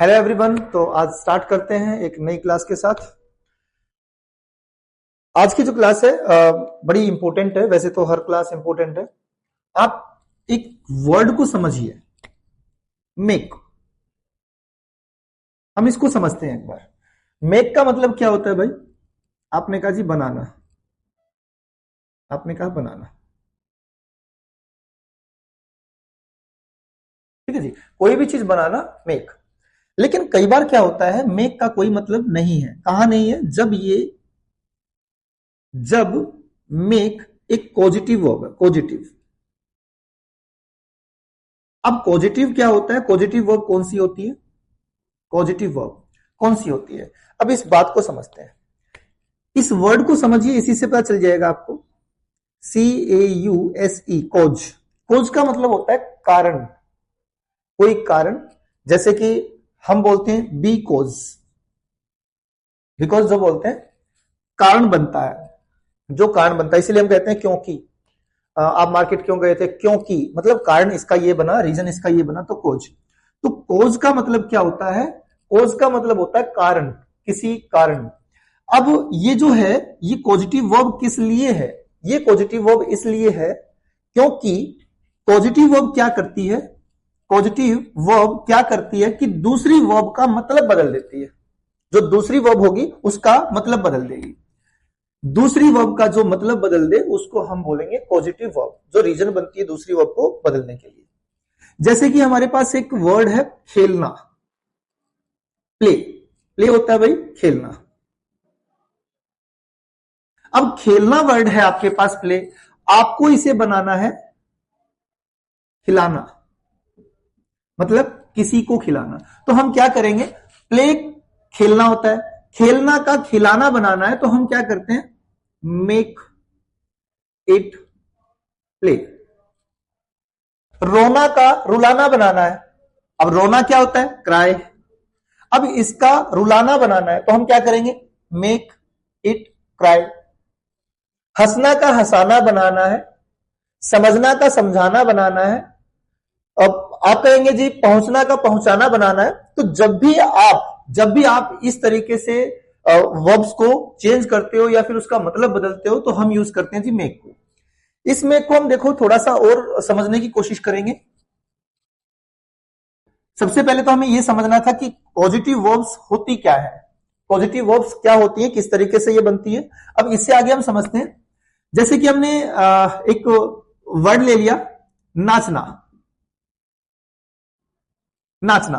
Hello everyone. तो आज start करते हैं एक नई क्लास के साथ। आज की जो क्लास है बड़ी इंपॉर्टेंट है। वैसे तो हर क्लास इंपॉर्टेंट है। आप एक वर्ड को समझिए, मेक। हम इसको समझते हैं एक बार। मेक का मतलब क्या होता है भाई? आपने कहा जी बनाना, आपने कहा बनाना, ठीक है जी। कोई भी चीज बनाना, मेक। लेकिन कई बार क्या होता है, मेक का कोई मतलब नहीं है। कहां नहीं है? जब मेक एक पॉजिटिव वर्ब है, पॉजिटिव। अब पॉजिटिव क्या होता है? पॉजिटिव वर्ब कौन सी होती है? पॉजिटिव वर्ब कौन सी होती है? अब इस बात को समझते हैं। इस वर्ड को समझिए, इसी से पता चल जाएगा आपको। CAUSE, कोज। कोज का मतलब होता है कारण, कोई कारण। जैसे कि हम बोलते हैं बी कोज, बिकॉज जो बोलते हैं कारण बनता है, जो कारण बनता है, इसीलिए हम कहते हैं क्योंकि। आप मार्केट क्यों गए थे? क्योंकि, मतलब कारण इसका ये बना, रीजन इसका ये बना, तो कोज। तो कोज का मतलब क्या होता है? कोज का मतलब होता है कारण, किसी कारण। अब ये जो है, ये पॉजिटिव वर्ब किस लिए है? ये पॉजिटिव वर्ब इसलिए है क्योंकि पॉजिटिव वर्ब क्या करती है? पॉजिटिव वर्ब क्या करती है कि दूसरी वर्ब का मतलब बदल देती है। जो दूसरी वर्ब होगी उसका मतलब बदल देगी। दूसरी वर्ब का जो मतलब बदल दे उसको हम बोलेंगे पॉजिटिव वर्ब, जो रीजन बनती है दूसरी वर्ब को बदलने के लिए। जैसे कि हमारे पास एक वर्ड है खेलना, प्ले। प्ले होता है भाई खेलना। अब खेलना वर्ड है आपके पास, प्ले। आपको इसे बनाना है खिलाना, मतलब किसी को खिलाना। तो हम क्या करेंगे? प्ले खेलना होता है, खेलना का खिलाना बनाना है, तो हम क्या करते हैं? Make it play. रोना का रुलाना बनाना है। अब रोना क्या होता है? क्राई। अब इसका रुलाना बनाना है, तो हम क्या करेंगे? Make it cry. हंसना का हंसाना बनाना है, समझना का समझाना बनाना है। अब आप कहेंगे जी पहुंचना का पहुंचाना बनाना है। तो जब भी आप इस तरीके से वर्ब्स को चेंज करते हो या फिर उसका मतलब बदलते हो, तो हम यूज करते हैं जी मेक को। इस मेक को हम देखो थोड़ा सा और समझने की कोशिश करेंगे। सबसे पहले तो हमें यह समझना था कि पॉजिटिव वर्ब्स होती क्या है, पॉजिटिव वर्ब्स क्या होती है, किस तरीके से ये बनती है। अब इससे आगे हम समझते हैं। जैसे कि हमने एक वर्ड ले लिया, नाचना। नाचना,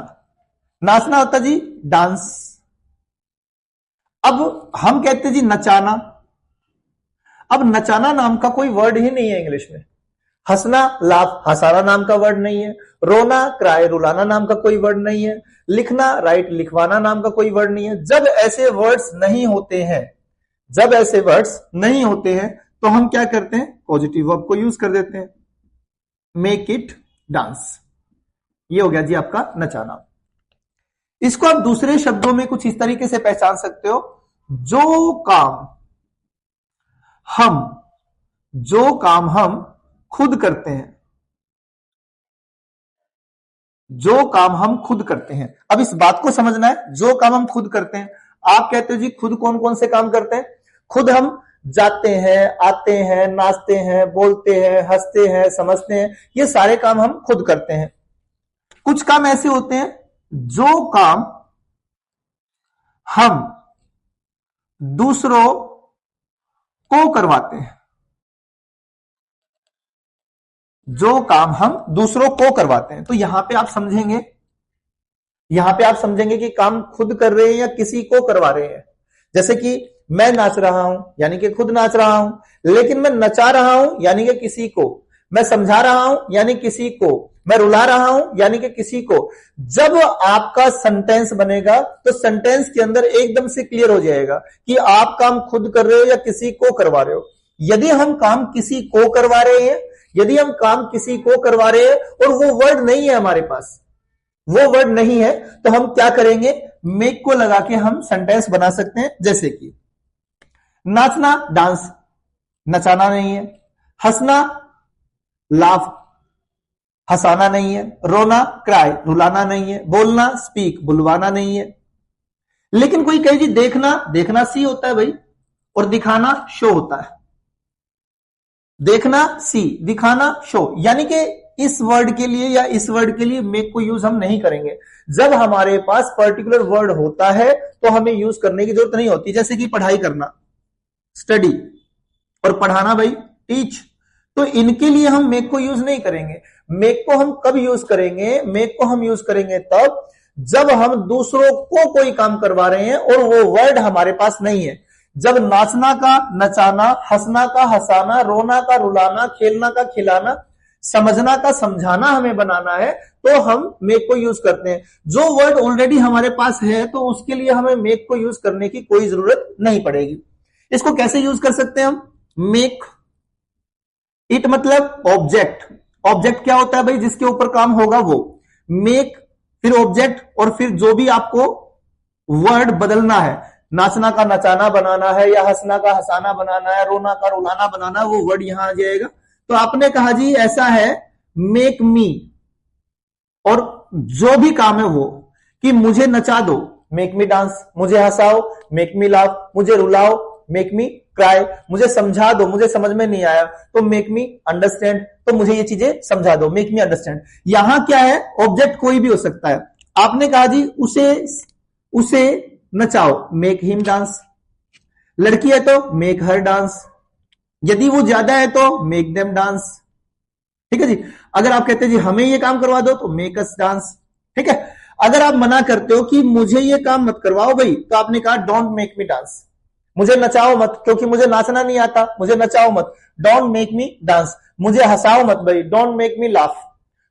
नाचना होता जी डांस। अब हम कहते हैं जी नचाना। अब नचाना नाम का कोई वर्ड ही नहीं है इंग्लिश में। हंसना लाफ, हंसाना नाम का वर्ड नहीं है। रोना क्राई, रुलाना नाम का कोई वर्ड नहीं है। लिखना राइट, लिखवाना नाम का कोई वर्ड नहीं है। जब ऐसे वर्ड्स नहीं होते हैं, जब ऐसे वर्ड्स नहीं होते हैं, तो हम क्या करते हैं? पॉजिटिव वर्ब को यूज कर देते हैं, मेक इट डांस। ये हो गया जी आपका नचाना। इसको आप दूसरे शब्दों में कुछ इस तरीके से पहचान सकते हो। जो काम हम जो काम हम खुद करते हैं, जो काम हम खुद करते हैं। अब इस बात को समझना है, जो काम हम खुद करते हैं। आप कहते हो जी खुद कौन कौन से काम करते हैं? खुद हम जाते हैं, आते हैं, नाचते हैं, बोलते हैं, हंसते हैं, समझते हैं। ये सारे काम हम खुद करते हैं। कुछ काम ऐसे होते हैं जो काम हम दूसरों को करवाते हैं, जो काम हम दूसरों को करवाते हैं। तो यहां पे आप समझेंगे कि काम खुद कर रहे हैं या किसी को करवा रहे हैं। जैसे कि मैं नाच रहा हूं यानी कि खुद नाच रहा हूं, लेकिन मैं नचा रहा हूं यानी कि किसी को। मैं समझा रहा हूं यानी किसी को। मैं रुला रहा हूं यानी कि किसी को। जब आपका सेंटेंस बनेगा तो सेंटेंस के अंदर एकदम से क्लियर हो जाएगा कि आप काम खुद कर रहे हो या किसी को करवा रहे हो। यदि हम काम किसी को करवा रहे हैं, यदि हम काम किसी को करवा रहे हैं और वो वर्ड नहीं है हमारे पास, वो वर्ड नहीं है, तो हम क्या करेंगे? मेक को लगा के हम सेंटेंस बना सकते हैं। जैसे कि नाचना डांस, नचाना नहीं है। हंसना लाफ, हंसाना नहीं है, रोना क्राई रुलाना नहीं है, बोलना स्पीक बुलवाना नहीं है। लेकिन कोई कहे जी देखना, देखना सी होता है भाई, और दिखाना शो होता है। देखना सी, दिखाना शो, यानी कि इस वर्ड के लिए या इस वर्ड के लिए मेक को यूज हम नहीं करेंगे। जब हमारे पास पर्टिकुलर वर्ड होता है तो हमें यूज करने की जरूरत नहीं होती। जैसे कि पढ़ाई करना स्टडी, और पढ़ाना भाई टीच, तो इनके लिए हम मेक को यूज नहीं करेंगे। मेक को हम कब यूज करेंगे? मेक को हम यूज करेंगे तब जब हम दूसरों को कोई काम करवा रहे हैं और वो वर्ड हमारे पास नहीं है। जब नाचना का नचाना, हंसना का हंसाना, रोना का रुलाना, खेलना का खिलाना, समझना का समझाना हमें बनाना है तो हम मेक को यूज करते हैं। जो वर्ड ऑलरेडी हमारे पास है तो उसके लिए हमें मेक को यूज करने की कोई जरूरत नहीं पड़ेगी। इसको कैसे यूज कर सकते हैं हम? मेक इट मतलब ऑब्जेक्ट। ऑब्जेक्ट क्या होता है भाई? जिसके ऊपर काम होगा वो। मेक फिर ऑब्जेक्ट और फिर जो भी आपको वर्ड बदलना है, नाचना का नचाना बनाना है या हंसना का हंसाना बनाना है, रोना का रुलाना बनाना है, वो वर्ड यहां आ जाएगा। तो आपने कहा जी ऐसा है मेक मी, और जो भी काम है वो कि मुझे नचा दो, मेक मी डांस, मुझे हंसाओ, मेक मी लाफ, मुझे रुलाओ, मेक मी क्राई, मुझे समझा दो, मुझे समझ में नहीं आया तो मेक मी अंडरस्टैंड, तो मुझे ये चीजें समझा दो, मेक मी अंडरस्टैंड। यहां क्या है? ऑब्जेक्ट कोई भी हो सकता है। आपने कहा जी उसे नचाओ, मेक हिम डांस। लड़की है तो मेक हर डांस, यदि वो ज्यादा है तो मेक देम डांस। ठीक है जी। अगर आप कहते हैं जी हमें ये काम करवा दो तो मेक अस डांस। ठीक है। अगर आप मना करते हो कि मुझे ये काम मत करवाओ भाई, तो आपने कहा डोंट मेक मी डांस, मुझे नचाओ मत क्योंकि मुझे नाचना नहीं आता, मुझे नचाओ मत, डोंट मेक मी डांस, मुझे हंसाओ मत भाई, don't make me laugh,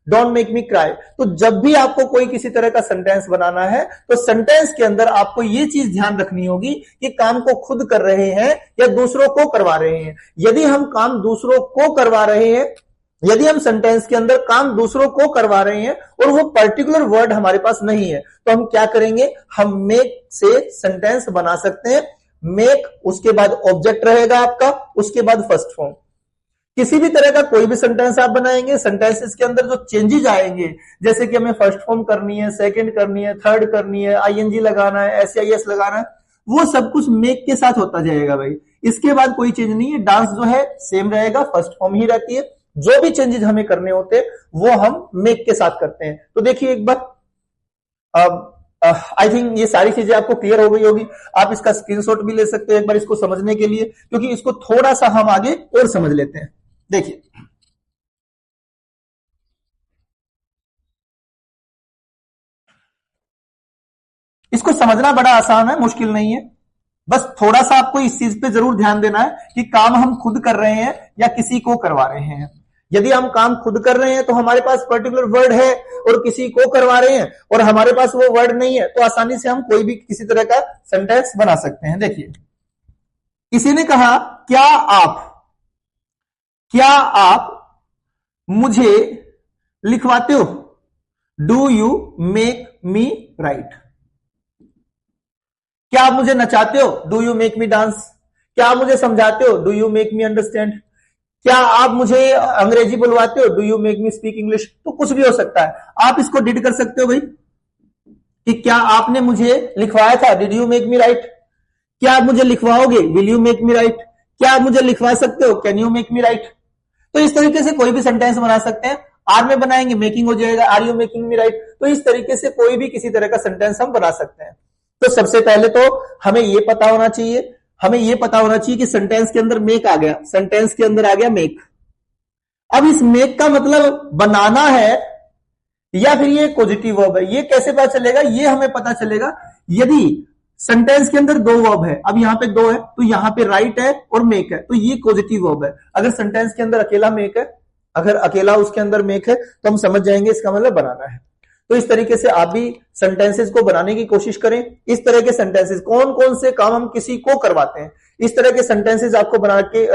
don't make me cry. तो जब भी आपको कोई किसी तरह का सेंटेंस बनाना है तो सेंटेंस के अंदर आपको ये चीज ध्यान रखनी होगी कि काम को खुद कर रहे हैं या दूसरों को करवा रहे हैं। यदि हम काम दूसरों को करवा रहे हैं, यदि हम सेंटेंस के अंदर काम दूसरों को करवा रहे हैं और वो पर्टिकुलर वर्ड हमारे पास नहीं है, तो हम क्या करेंगे? हम मेक से सेंटेंस बना सकते हैं। मेक, उसके बाद ऑब्जेक्ट रहेगा आपका, उसके बाद फर्स्ट फॉर्म। किसी भी तरह का कोई भी सेंटेंस आप बनाएंगे, सेंटेंसेस के अंदर जो चेंजेस आएंगे, जैसे कि हमें फर्स्ट फॉर्म करनी है, सेकंड करनी है, थर्ड करनी है, आईएनजी लगाना है, एसआईएस लगाना है, वो सब कुछ मेक के साथ होता जाएगा भाई। इसके बाद कोई चेंज नहीं है। डांस जो है सेम रहेगा, फर्स्ट फॉर्म ही रहती है। जो भी चेंजेस हमें करने होते हैं वो हम मेक के साथ करते हैं। तो देखिए एक बार, आई थिंक ये सारी चीजें आपको क्लियर हो गई होगी। आप इसका स्क्रीनशॉट भी ले सकते हैं एक बार इसको समझने के लिए, क्योंकि इसको थोड़ा सा हम आगे और समझ लेते हैं। देखिए इसको समझना बड़ा आसान है, मुश्किल नहीं है। बस थोड़ा सा आपको इस चीज पे जरूर ध्यान देना है कि काम हम खुद कर रहे हैं या किसी को करवा रहे हैं। यदि हम काम खुद कर रहे हैं तो हमारे पास पर्टिकुलर वर्ड है, और किसी को करवा रहे हैं और हमारे पास वो वर्ड नहीं है, तो आसानी से हम कोई भी किसी तरह का सेंटेंस बना सकते हैं। देखिए किसी ने कहा क्या आप मुझे लिखवाते हो? Do you make me write? क्या आप मुझे नचाते हो? Do you make me dance? क्या आप मुझे समझाते हो? Do you make me understand? क्या आप मुझे अंग्रेजी बुलवाते हो? Do you make me speak English? तो कुछ भी हो सकता है। आप इसको डिड कर सकते हो भाई कि क्या आपने मुझे लिखवाया था? Did you make me write? क्या आप मुझे लिखवाओगे? Will you make me write? क्या आप मुझे लिखवा सकते हो? Can you make me right? तो इस तरीके से कोई भी सेंटेंस बना सकते हैं। आर में बनाएंगे मेकिंग हो जाएगा, are you making me right? तो इस तरीके से कोई भी किसी तरह का सेंटेंस हम बना सकते हैं। तो सबसे पहले तो हमें यह पता होना चाहिए कि सेंटेंस के अंदर मेक आ गया, सेंटेंस के अंदर आ गया मेक। अब इस मेक का मतलब बनाना है या फिर ये पॉजिटिव वर्ब है, ये कैसे पता चलेगा? ये हमें पता चलेगा यदि सेंटेंस के अंदर दो वर्ब है। अब यहां पे दो है तो यहां पे राइट है और मेक है, तो ये पॉजिटिव वर्ब है। अगर सेंटेंस के अंदर अकेला मेक है, अगर अकेला उसके अंदर मेक है, तो हम समझ जाएंगे इसका मतलब बनाना है। तो इस तरीके से आप भी सेंटेंसेस को बनाने की कोशिश करें। इस तरह के सेंटेंसेस, कौन कौन से काम हम किसी को करवाते हैं, इस तरह के सेंटेंसेस आपको बना के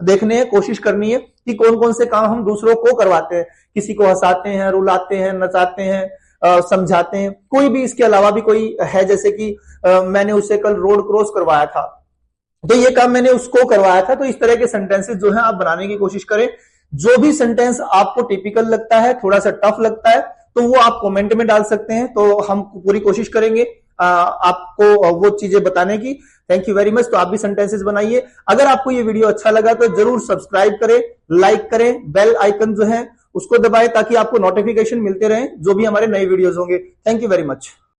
देखने हैं, कोशिश करनी है कि कौन कौन से काम हम दूसरों को करवाते हैं। किसी को हंसाते हैं, रुलाते हैं, नचाते हैं, समझाते हैं। कोई भी इसके अलावा भी कोई है, जैसे कि मैंने उससे कल रोड क्रॉस करवाया था, तो ये काम मैंने उसको करवाया था। तो इस तरह के सेंटेंसेस जो है आप बनाने की कोशिश करें। जो भी सेंटेंस आपको टिपिकल लगता है, थोड़ा सा टफ लगता है, तो वो आप कमेंट में डाल सकते हैं। तो हम पूरी कोशिश करेंगे आपको वो चीजें बताने की। Thank you very much. तो आप भी सेंटेंसेस बनाइए। अगर आपको ये वीडियो अच्छा लगा तो जरूर सब्सक्राइब करें, लाइक करें, बेल आइकन जो है उसको दबाएं ताकि आपको नोटिफिकेशन मिलते रहे जो भी हमारे नए वीडियोस होंगे। Thank you very much.